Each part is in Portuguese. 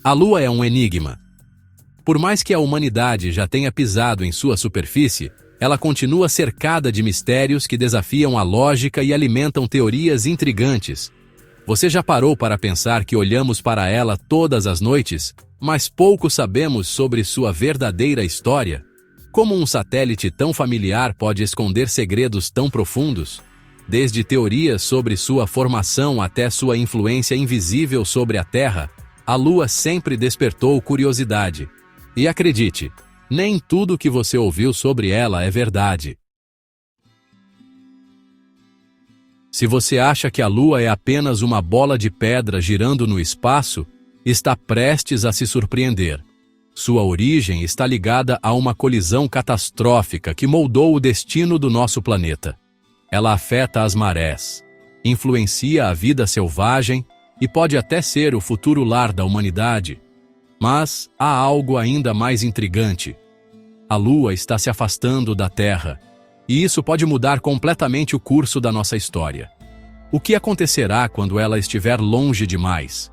A Lua é um enigma. Por mais que a humanidade já tenha pisado em sua superfície, ela continua cercada de mistérios que desafiam a lógica e alimentam teorias intrigantes. Você já parou para pensar que olhamos para ela todas as noites, mas pouco sabemos sobre sua verdadeira história? Como um satélite tão familiar pode esconder segredos tão profundos? Desde teorias sobre sua formação até sua influência invisível sobre a Terra, a Lua sempre despertou curiosidade. E acredite, nem tudo que você ouviu sobre ela é verdade. Se você acha que a Lua é apenas uma bola de pedra girando no espaço, está prestes a se surpreender. Sua origem está ligada a uma colisão catastrófica que moldou o destino do nosso planeta. Ela afeta as marés, influencia a vida selvagem e pode até ser o futuro lar da humanidade. Mas há algo ainda mais intrigante. A Lua está se afastando da Terra, e isso pode mudar completamente o curso da nossa história. O que acontecerá quando ela estiver longe demais?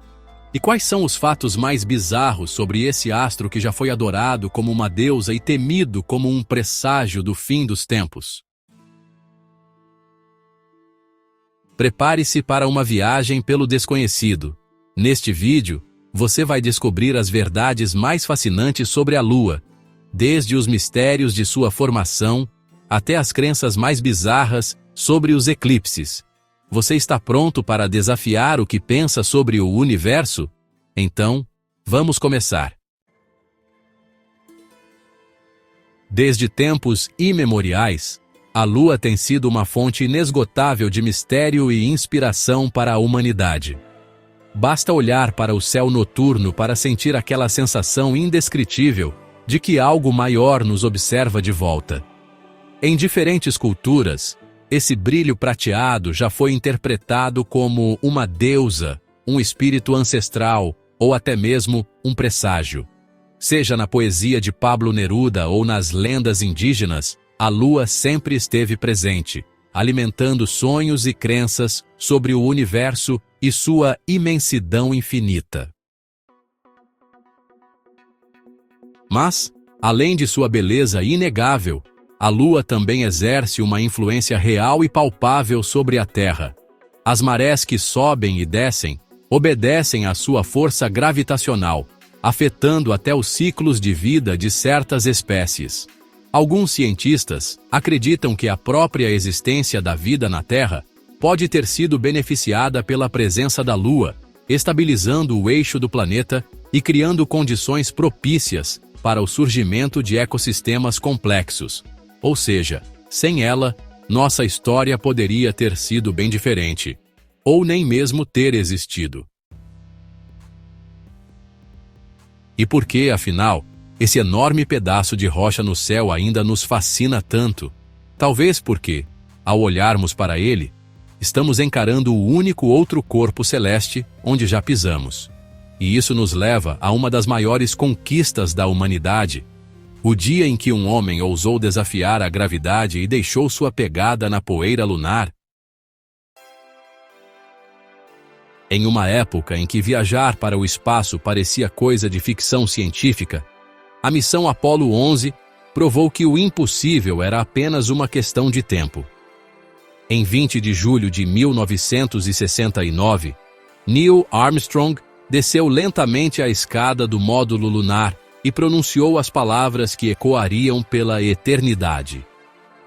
E quais são os fatos mais bizarros sobre esse astro que já foi adorado como uma deusa e temido como um presságio do fim dos tempos? Prepare-se para uma viagem pelo desconhecido. Neste vídeo, você vai descobrir as verdades mais fascinantes sobre a Lua, desde os mistérios de sua formação até as crenças mais bizarras sobre os eclipses. Você está pronto para desafiar o que pensa sobre o universo? Então, vamos começar. Desde tempos imemoriais, a Lua tem sido uma fonte inesgotável de mistério e inspiração para a humanidade. Basta olhar para o céu noturno para sentir aquela sensação indescritível de que algo maior nos observa de volta. Em diferentes culturas, esse brilho prateado já foi interpretado como uma deusa, um espírito ancestral ou até mesmo um presságio. Seja na poesia de Pablo Neruda ou nas lendas indígenas, a Lua sempre esteve presente, alimentando sonhos e crenças sobre o universo e sua imensidão infinita. Mas, além de sua beleza inegável, a Lua também exerce uma influência real e palpável sobre a Terra. As marés que sobem e descem obedecem à sua força gravitacional, afetando até os ciclos de vida de certas espécies. Alguns cientistas acreditam que a própria existência da vida na Terra pode ter sido beneficiada pela presença da Lua, estabilizando o eixo do planeta e criando condições propícias para o surgimento de ecossistemas complexos. Ou seja, sem ela, nossa história poderia ter sido bem diferente, ou nem mesmo ter existido. E por que, afinal, esse enorme pedaço de rocha no céu ainda nos fascina tanto? Talvez porque, ao olharmos para ele, estamos encarando o único outro corpo celeste onde já pisamos. E isso nos leva a uma das maiores conquistas da humanidade: o dia em que um homem ousou desafiar a gravidade e deixou sua pegada na poeira lunar. Em uma época em que viajar para o espaço parecia coisa de ficção científica, a missão Apollo 11 provou que o impossível era apenas uma questão de tempo. Em 20 de julho de 1969, Neil Armstrong desceu lentamente a escada do módulo lunar e pronunciou as palavras que ecoariam pela eternidade.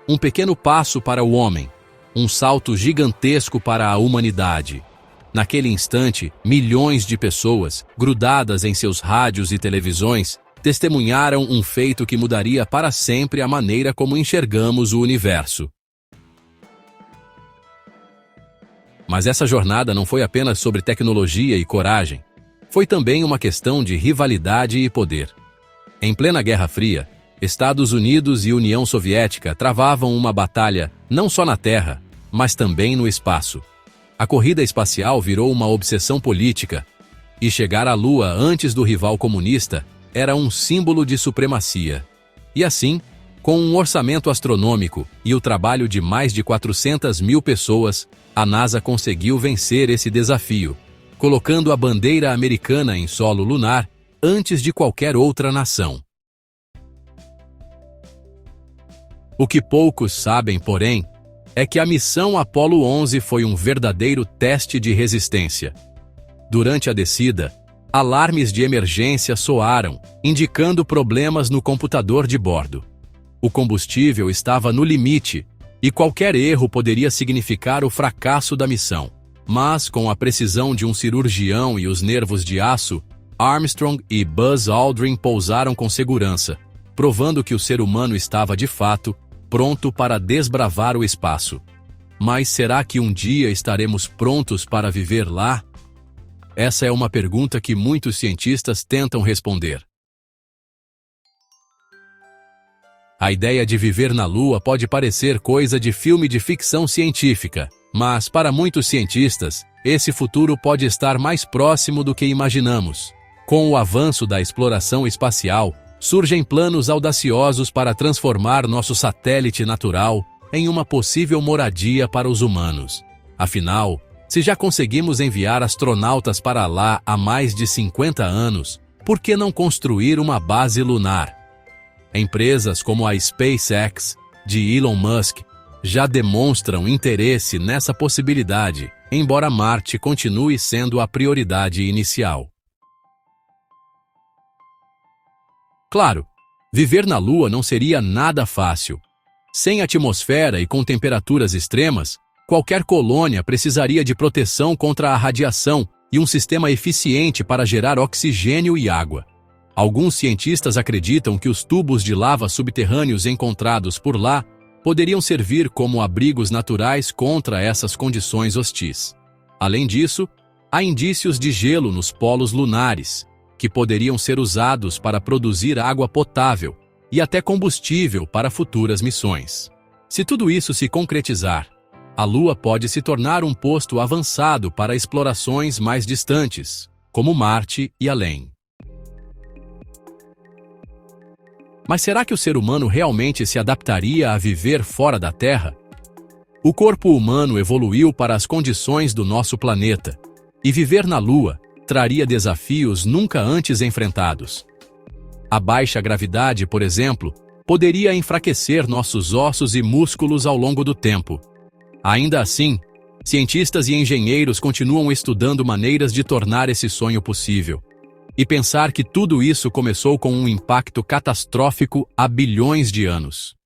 Um pequeno passo para o homem, um salto gigantesco para a humanidade. Naquele instante, milhões de pessoas, grudadas em seus rádios e televisões, testemunharam um feito que mudaria para sempre a maneira como enxergamos o universo. Mas essa jornada não foi apenas sobre tecnologia e coragem. Foi também uma questão de rivalidade e poder. Em plena Guerra Fria, Estados Unidos e União Soviética travavam uma batalha não só na Terra, mas também no espaço. A corrida espacial virou uma obsessão política, e chegar à Lua antes do rival comunista era um símbolo de supremacia. E assim, com um orçamento astronômico e o trabalho de mais de 400 mil pessoas, a NASA conseguiu vencer esse desafio. colocando a bandeira americana em solo lunar antes de qualquer outra nação. O que poucos sabem, porém, é que a missão Apollo 11 foi um verdadeiro teste de resistência. Durante a descida, alarmes de emergência soaram, indicando problemas no computador de bordo. O combustível estava no limite e qualquer erro poderia significar o fracasso da missão. Mas, com a precisão de um cirurgião e os nervos de aço, Armstrong e Buzz Aldrin pousaram com segurança, provando que o ser humano estava, de fato, pronto para desbravar o espaço. Mas será que um dia estaremos prontos para viver lá? Essa é uma pergunta que muitos cientistas tentam responder. A ideia de viver na Lua pode parecer coisa de filme de ficção científica, mas para muitos cientistas, esse futuro pode estar mais próximo do que imaginamos. Com o avanço da exploração espacial, surgem planos audaciosos para transformar nosso satélite natural em uma possível moradia para os humanos. Afinal, se já conseguimos enviar astronautas para lá há mais de 50 anos, por que não construir uma base lunar? Empresas como a SpaceX, de Elon Musk, já demonstram interesse nessa possibilidade, embora Marte continue sendo a prioridade inicial. Claro, viver na Lua não seria nada fácil. Sem atmosfera e com temperaturas extremas, qualquer colônia precisaria de proteção contra a radiação e um sistema eficiente para gerar oxigênio e água. Alguns cientistas acreditam que os tubos de lava subterrâneos encontrados por lá poderiam servir como abrigos naturais contra essas condições hostis. Além disso, há indícios de gelo nos polos lunares, que poderiam ser usados para produzir água potável e até combustível para futuras missões. Se tudo isso se concretizar, a Lua pode se tornar um posto avançado para explorações mais distantes, como Marte e além. Mas será que o ser humano realmente se adaptaria a viver fora da Terra? O corpo humano evoluiu para as condições do nosso planeta, e viver na Lua traria desafios nunca antes enfrentados. A baixa gravidade, por exemplo, poderia enfraquecer nossos ossos e músculos ao longo do tempo. Ainda assim, cientistas e engenheiros continuam estudando maneiras de tornar esse sonho possível. E pensar que tudo isso começou com um impacto catastrófico há bilhões de anos.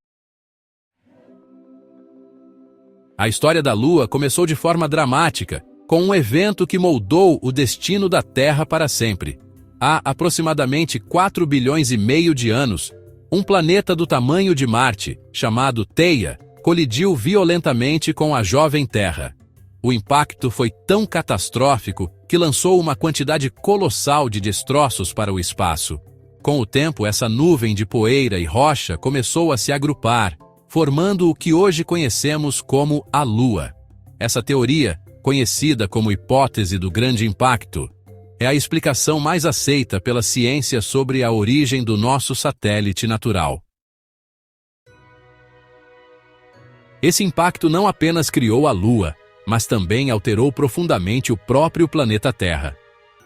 A história da Lua começou de forma dramática, com um evento que moldou o destino da Terra para sempre. Há aproximadamente 4 bilhões e meio de anos, um planeta do tamanho de Marte, chamado Theia, colidiu violentamente com a jovem Terra. O impacto foi tão catastrófico que lançou uma quantidade colossal de destroços para o espaço. Com o tempo, essa nuvem de poeira e rocha começou a se agrupar, formando o que hoje conhecemos como a Lua. Essa teoria, conhecida como hipótese do grande impacto, é a explicação mais aceita pela ciência sobre a origem do nosso satélite natural. Esse impacto não apenas criou a Lua, mas também alterou profundamente o próprio planeta Terra.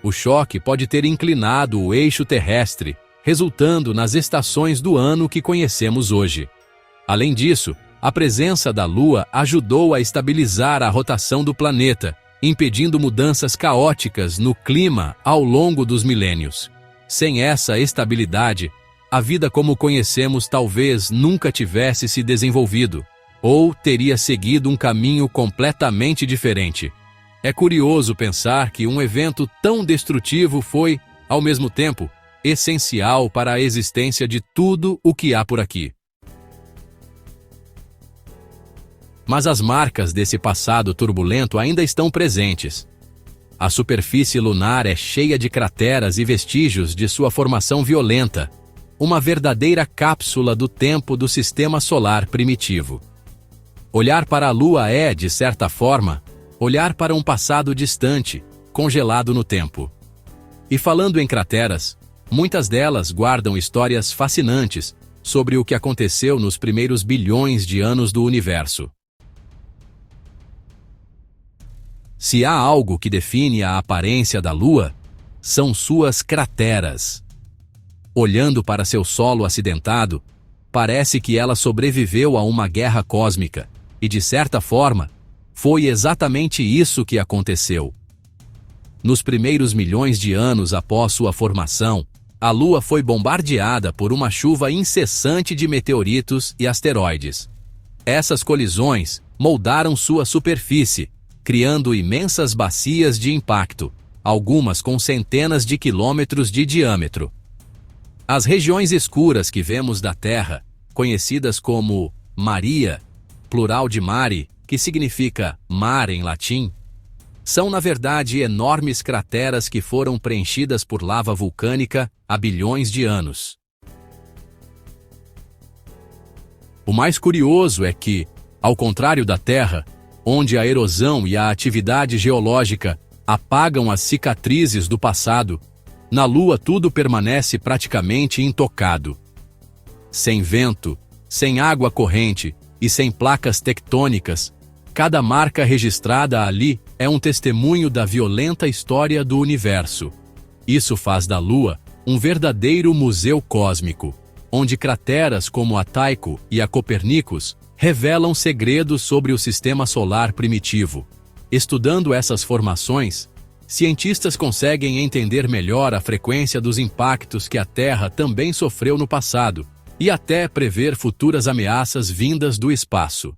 O choque pode ter inclinado o eixo terrestre, resultando nas estações do ano que conhecemos hoje. Além disso, a presença da Lua ajudou a estabilizar a rotação do planeta, impedindo mudanças caóticas no clima ao longo dos milênios. Sem essa estabilidade, a vida como conhecemos talvez nunca tivesse se desenvolvido, ou teria seguido um caminho completamente diferente. É curioso pensar que um evento tão destrutivo foi, ao mesmo tempo, essencial para a existência de tudo o que há por aqui. Mas as marcas desse passado turbulento ainda estão presentes. A superfície lunar é cheia de crateras e vestígios de sua formação violenta, uma verdadeira cápsula do tempo do sistema solar primitivo. Olhar para a Lua é, de certa forma, olhar para um passado distante, congelado no tempo. E falando em crateras, muitas delas guardam histórias fascinantes sobre o que aconteceu nos primeiros bilhões de anos do universo. Se há algo que define a aparência da Lua, são suas crateras. Olhando para seu solo acidentado, parece que ela sobreviveu a uma guerra cósmica, e de certa forma, foi exatamente isso que aconteceu. Nos primeiros milhões de anos após sua formação, a Lua foi bombardeada por uma chuva incessante de meteoritos e asteroides. Essas colisões moldaram sua superfície, criando imensas bacias de impacto, algumas com centenas de quilômetros de diâmetro. As regiões escuras que vemos da Terra, conhecidas como Maria, plural de mare, que significa mar em latim, são na verdade enormes crateras que foram preenchidas por lava vulcânica há bilhões de anos. O mais curioso é que, ao contrário da Terra, onde a erosão e a atividade geológica apagam as cicatrizes do passado, na Lua tudo permanece praticamente intocado. Sem vento, sem água corrente e sem placas tectônicas, cada marca registrada ali é um testemunho da violenta história do universo. Isso faz da Lua um verdadeiro museu cósmico, onde crateras como a Tycho e a Copernicus revelam segredos sobre o sistema solar primitivo. Estudando essas formações, cientistas conseguem entender melhor a frequência dos impactos que a Terra também sofreu no passado, e até prever futuras ameaças vindas do espaço.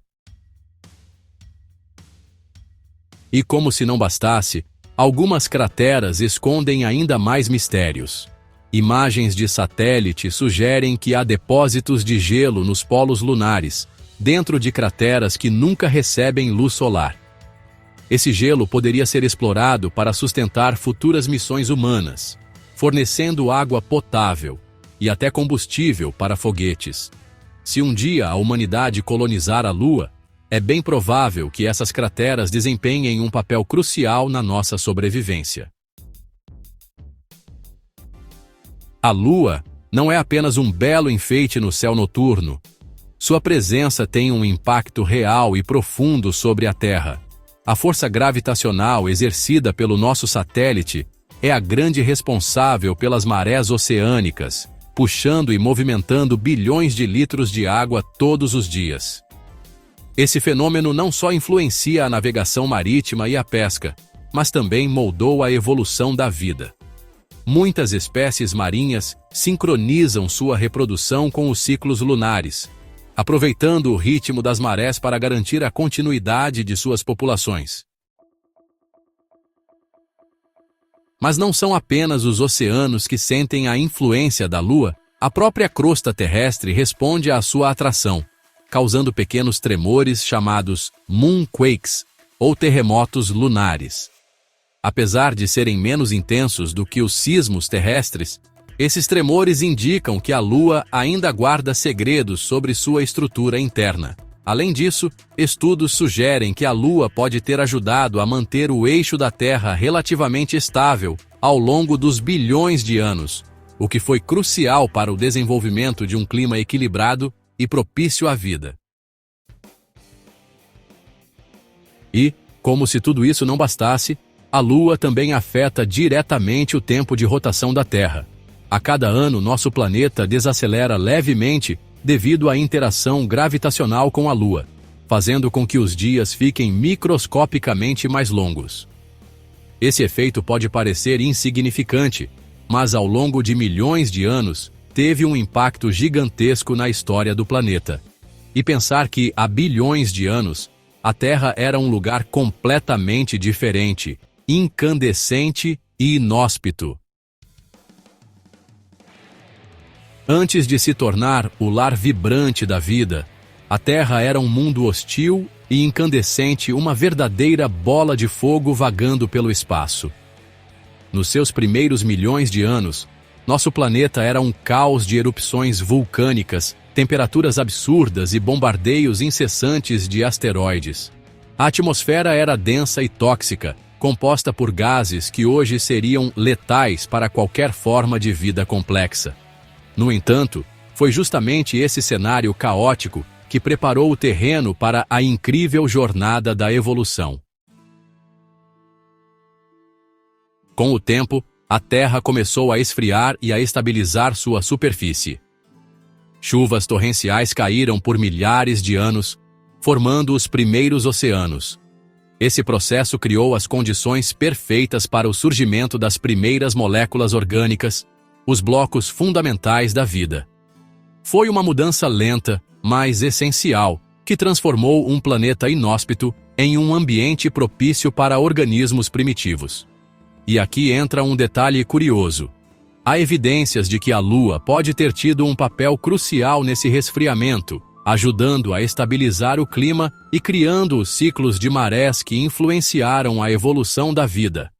E como se não bastasse, algumas crateras escondem ainda mais mistérios. Imagens de satélite sugerem que há depósitos de gelo nos polos lunares, dentro de crateras que nunca recebem luz solar. Esse gelo poderia ser explorado para sustentar futuras missões humanas, fornecendo água potável e até combustível para foguetes. Se um dia a humanidade colonizar a Lua, é bem provável que essas crateras desempenhem um papel crucial na nossa sobrevivência. A Lua não é apenas um belo enfeite no céu noturno. Sua presença tem um impacto real e profundo sobre a Terra. A força gravitacional exercida pelo nosso satélite é a grande responsável pelas marés oceânicas, puxando e movimentando bilhões de litros de água todos os dias. Esse fenômeno não só influencia a navegação marítima e a pesca, mas também moldou a evolução da vida. Muitas espécies marinhas sincronizam sua reprodução com os ciclos lunares, aproveitando o ritmo das marés para garantir a continuidade de suas populações. Mas não são apenas os oceanos que sentem a influência da Lua, a própria crosta terrestre responde à sua atração, causando pequenos tremores chamados moonquakes, ou terremotos lunares. Apesar de serem menos intensos do que os sismos terrestres, esses tremores indicam que a Lua ainda guarda segredos sobre sua estrutura interna. Além disso, estudos sugerem que a Lua pode ter ajudado a manter o eixo da Terra relativamente estável ao longo dos bilhões de anos, o que foi crucial para o desenvolvimento de um clima equilibrado e propício à vida. E, como se tudo isso não bastasse, a Lua também afeta diretamente o tempo de rotação da Terra. A cada ano, nosso planeta desacelera levemente devido à interação gravitacional com a Lua, fazendo com que os dias fiquem microscopicamente mais longos. Esse efeito pode parecer insignificante, mas ao longo de milhões de anos, teve um impacto gigantesco na história do planeta. E pensar que, há bilhões de anos, a Terra era um lugar completamente diferente, incandescente e inóspito. Antes de se tornar o lar vibrante da vida, a Terra era um mundo hostil e incandescente, uma verdadeira bola de fogo vagando pelo espaço. Nos seus primeiros milhões de anos, nosso planeta era um caos de erupções vulcânicas, temperaturas absurdas e bombardeios incessantes de asteroides. A atmosfera era densa e tóxica, composta por gases que hoje seriam letais para qualquer forma de vida complexa. No entanto, foi justamente esse cenário caótico que preparou o terreno para a incrível jornada da evolução. Com o tempo, a Terra começou a esfriar e a estabilizar sua superfície. Chuvas torrenciais caíram por milhares de anos, formando os primeiros oceanos. Esse processo criou as condições perfeitas para o surgimento das primeiras moléculas orgânicas, os blocos fundamentais da vida. Foi uma mudança lenta, mas essencial, que transformou um planeta inóspito em um ambiente propício para organismos primitivos. E aqui entra um detalhe curioso. Há evidências de que a Lua pode ter tido um papel crucial nesse resfriamento, ajudando a estabilizar o clima e criando os ciclos de marés que influenciaram a evolução da vida.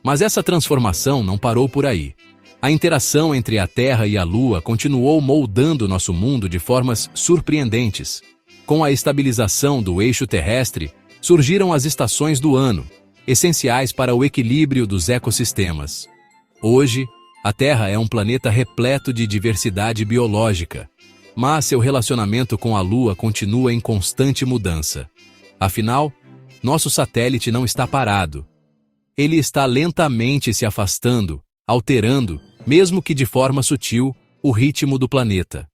Mas essa transformação não parou por aí. A interação entre a Terra e a Lua continuou moldando nosso mundo de formas surpreendentes. Com a estabilização do eixo terrestre, surgiram as estações do ano, essenciais para o equilíbrio dos ecossistemas. Hoje, a Terra é um planeta repleto de diversidade biológica, mas seu relacionamento com a Lua continua em constante mudança. Afinal, nosso satélite não está parado. Ele está lentamente se afastando, alterando, mesmo que de forma sutil, o ritmo do planeta.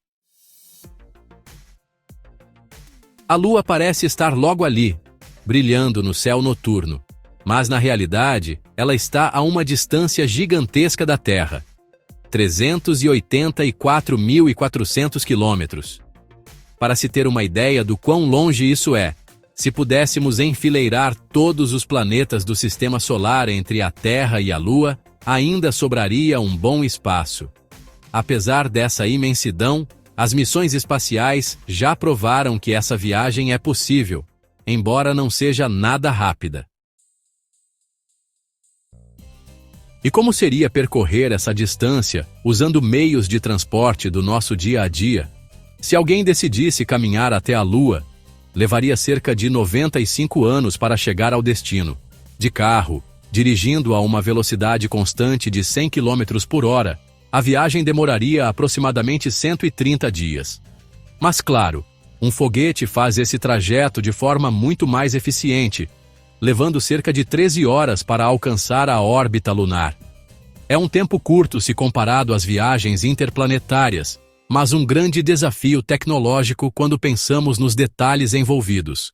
A Lua parece estar logo ali, brilhando no céu noturno, mas na realidade, ela está a uma distância gigantesca da Terra, 384.400 quilômetros. Para se ter uma ideia do quão longe isso é, se pudéssemos enfileirar todos os planetas do Sistema Solar entre a Terra e a Lua, ainda sobraria um bom espaço. Apesar dessa imensidão, as missões espaciais já provaram que essa viagem é possível, embora não seja nada rápida. E como seria percorrer essa distância usando meios de transporte do nosso dia a dia? Se alguém decidisse caminhar até a Lua, levaria cerca de 95 anos para chegar ao destino. De carro, dirigindo a uma velocidade constante de 100 km por hora, a viagem demoraria aproximadamente 130 dias. Mas claro, um foguete faz esse trajeto de forma muito mais eficiente, levando cerca de 13 horas para alcançar a órbita lunar. É um tempo curto se comparado às viagens interplanetárias, mas um grande desafio tecnológico quando pensamos nos detalhes envolvidos.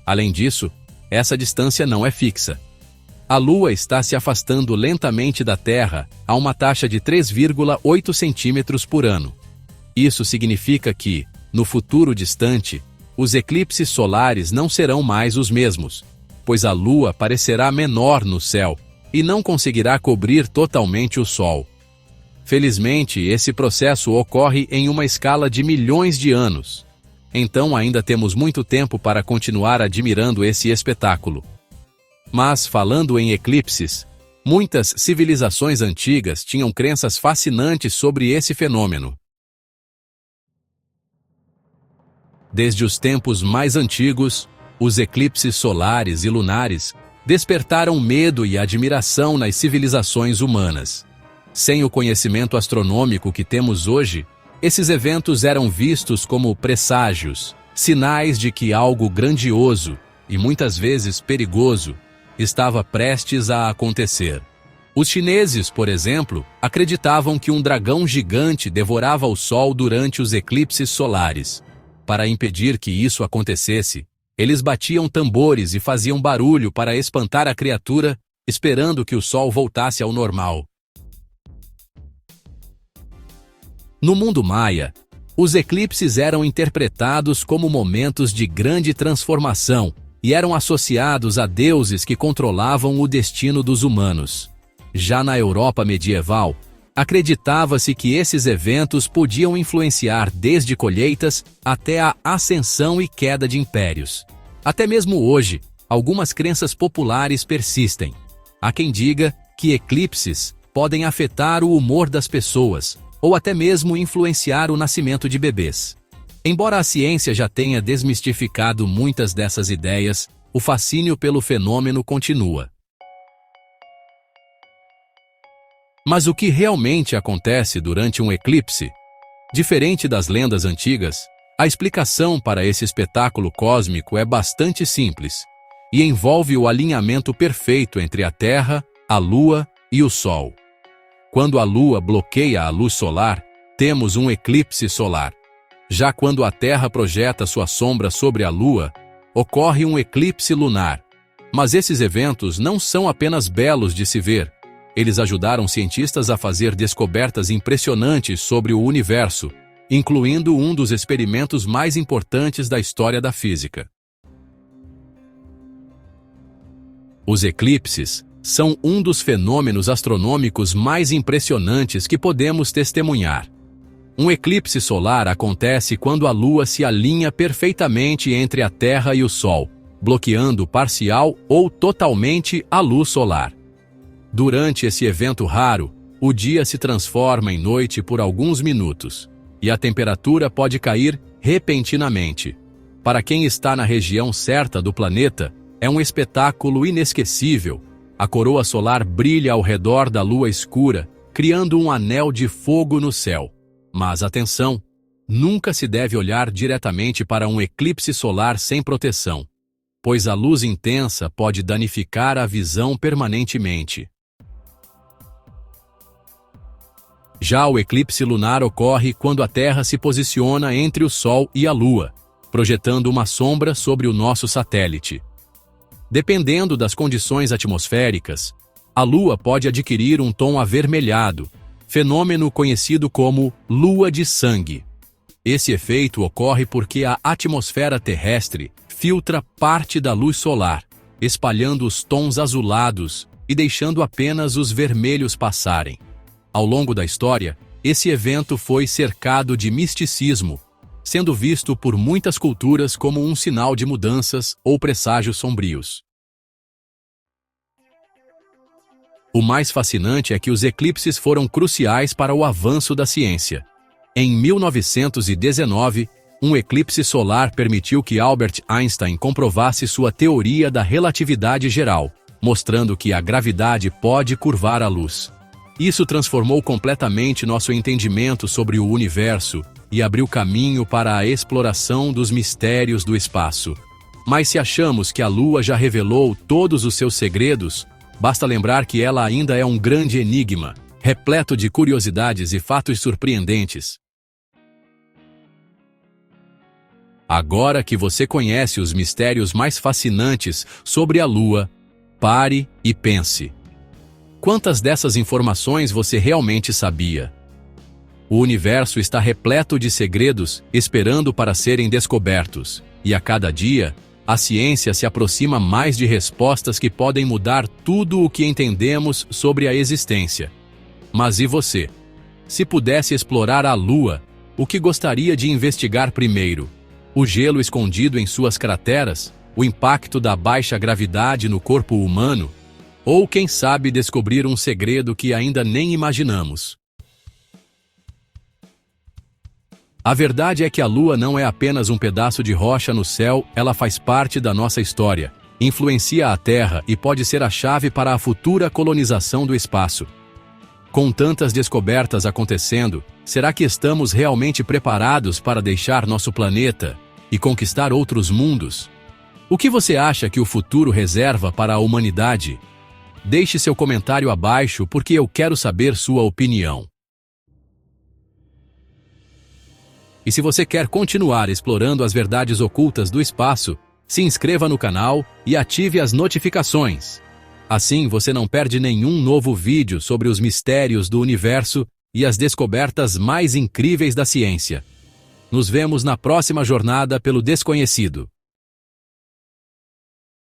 Além disso, essa distância não é fixa. A Lua está se afastando lentamente da Terra a uma taxa de 3,8 centímetros por ano. Isso significa que, no futuro distante, os eclipses solares não serão mais os mesmos, pois a Lua parecerá menor no céu e não conseguirá cobrir totalmente o Sol. Felizmente, esse processo ocorre em uma escala de milhões de anos. Então ainda temos muito tempo para continuar admirando esse espetáculo. Mas, falando em eclipses, muitas civilizações antigas tinham crenças fascinantes sobre esse fenômeno. Desde os tempos mais antigos, os eclipses solares e lunares despertaram medo e admiração nas civilizações humanas. Sem o conhecimento astronômico que temos hoje, esses eventos eram vistos como presságios, sinais de que algo grandioso, e muitas vezes perigoso, estava prestes a acontecer. Os chineses, por exemplo, acreditavam que um dragão gigante devorava o Sol durante os eclipses solares. Para impedir que isso acontecesse, eles batiam tambores e faziam barulho para espantar a criatura, esperando que o Sol voltasse ao normal. No mundo maia, os eclipses eram interpretados como momentos de grande transformação e eram associados a deuses que controlavam o destino dos humanos. Já na Europa medieval, acreditava-se que esses eventos podiam influenciar desde colheitas até a ascensão e queda de impérios. Até mesmo hoje, algumas crenças populares persistem. Há quem diga que eclipses podem afetar o humor das pessoas, ou até mesmo influenciar o nascimento de bebês. Embora a ciência já tenha desmistificado muitas dessas ideias, o fascínio pelo fenômeno continua. Mas o que realmente acontece durante um eclipse? Diferente das lendas antigas, A explicação para esse espetáculo cósmico é bastante simples e envolve o alinhamento perfeito entre a Terra, a Lua e o Sol. Quando a Lua bloqueia a luz solar, temos um eclipse solar. Já quando a Terra projeta sua sombra sobre a Lua, ocorre um eclipse lunar. Mas esses eventos não são apenas belos de se ver. Eles ajudaram cientistas a fazer descobertas impressionantes sobre o universo, incluindo um dos experimentos mais importantes da história da física. Os eclipses são um dos fenômenos astronômicos mais impressionantes que podemos testemunhar. Um eclipse solar acontece quando a Lua se alinha perfeitamente entre a Terra e o Sol, bloqueando parcial ou totalmente a luz solar. Durante esse evento raro, o dia se transforma em noite por alguns minutos, e a temperatura pode cair repentinamente. Para quem está na região certa do planeta, é um espetáculo inesquecível. A coroa solar brilha ao redor da Lua escura, criando um anel de fogo no céu. Mas atenção, nunca se deve olhar diretamente para um eclipse solar sem proteção, pois a luz intensa pode danificar a visão permanentemente. Já o eclipse lunar ocorre quando a Terra se posiciona entre o Sol e a Lua, projetando uma sombra sobre o nosso satélite. Dependendo das condições atmosféricas, a Lua pode adquirir um tom avermelhado, fenômeno conhecido como lua de sangue. Esse efeito ocorre porque a atmosfera terrestre filtra parte da luz solar, espalhando os tons azulados e deixando apenas os vermelhos passarem. Ao longo da história, esse evento foi cercado de misticismo, sendo visto por muitas culturas como um sinal de mudanças ou presságios sombrios. O mais fascinante é que os eclipses foram cruciais para o avanço da ciência. Em 1919, um eclipse solar permitiu que Albert Einstein comprovasse sua teoria da relatividade geral, mostrando que a gravidade pode curvar a luz. Isso transformou completamente nosso entendimento sobre o universo e abriu caminho para a exploração dos mistérios do espaço. Mas se achamos que a Lua já revelou todos os seus segredos, basta lembrar que ela ainda é um grande enigma, repleto de curiosidades e fatos surpreendentes. Agora que você conhece os mistérios mais fascinantes sobre a Lua, pare e pense. Quantas dessas informações você realmente sabia? O universo está repleto de segredos esperando para serem descobertos, e a cada dia, a ciência se aproxima mais de respostas que podem mudar tudo o que entendemos sobre a existência. Mas e você? Se pudesse explorar a Lua, o que gostaria de investigar primeiro? O gelo escondido em suas crateras? O impacto da baixa gravidade no corpo humano? Ou, quem sabe, descobrir um segredo que ainda nem imaginamos? A verdade é que a Lua não é apenas um pedaço de rocha no céu, ela faz parte da nossa história, influencia a Terra e pode ser a chave para a futura colonização do espaço. Com tantas descobertas acontecendo, será que estamos realmente preparados para deixar nosso planeta e conquistar outros mundos? O que você acha que o futuro reserva para a humanidade? Deixe seu comentário abaixo porque eu quero saber sua opinião. E se você quer continuar explorando as verdades ocultas do espaço, se inscreva no canal e ative as notificações. Assim você não perde nenhum novo vídeo sobre os mistérios do universo e as descobertas mais incríveis da ciência. Nos vemos na próxima jornada pelo desconhecido.